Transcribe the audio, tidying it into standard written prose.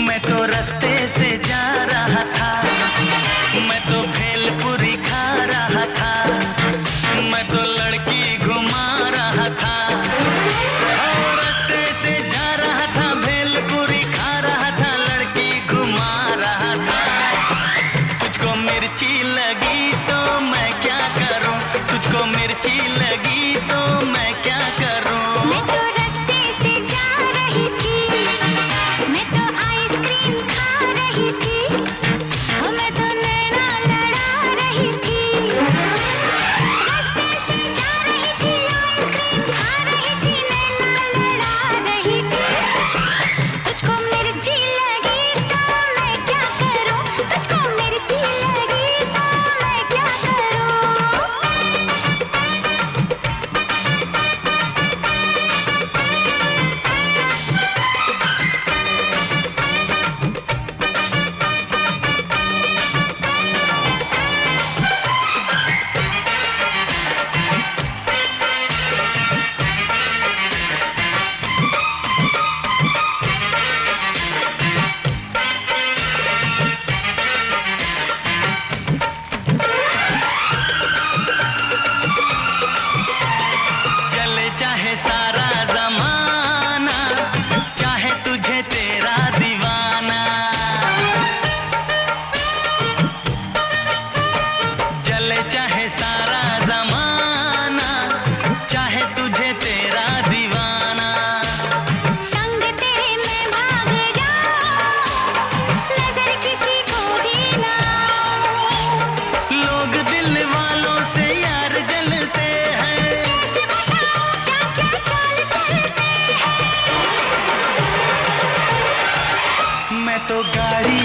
मैं तो रास्ते से जा रहा था, मैं तो भेलपुरी खा रहा था, मैं तो लड़की घुमा रहा था। और रास्ते से जा रहा था, भेलपुरी खा रहा था, लड़की घुमा रहा था। तुझको मिर्ची लगी तो मैं क्या करूं, तुझको मिर्ची लगी तो मैं क्या करूं। मैं तो रास्ते से जा रही थी, मैं तो आइसक्रीम खा रही थी, मैं तो नैना लड़ा रही थी। रास्ते से जा रही थी, आइसक्रीम खा रही थी, नैना लड़ा रही थी। तुझको मिर्ची लगी तो मैं क्या करूं, तुझको मिर्ची लगी तो मैं क्या करूं। चले चाहे सारा जमाना, चाहे तुझे तेरा दीवाना। चले चाहे सारा जमाना, चाहे तुझे तेरा दीवाना। संग तेरे मैं भाग जाऊं, नजर किसी को भी ना आऊं। लोग दिल वालों से यार जलते हैं, कैसे बताऊं क्या क्या चाल चलते हैं। मैं तो गाड़ी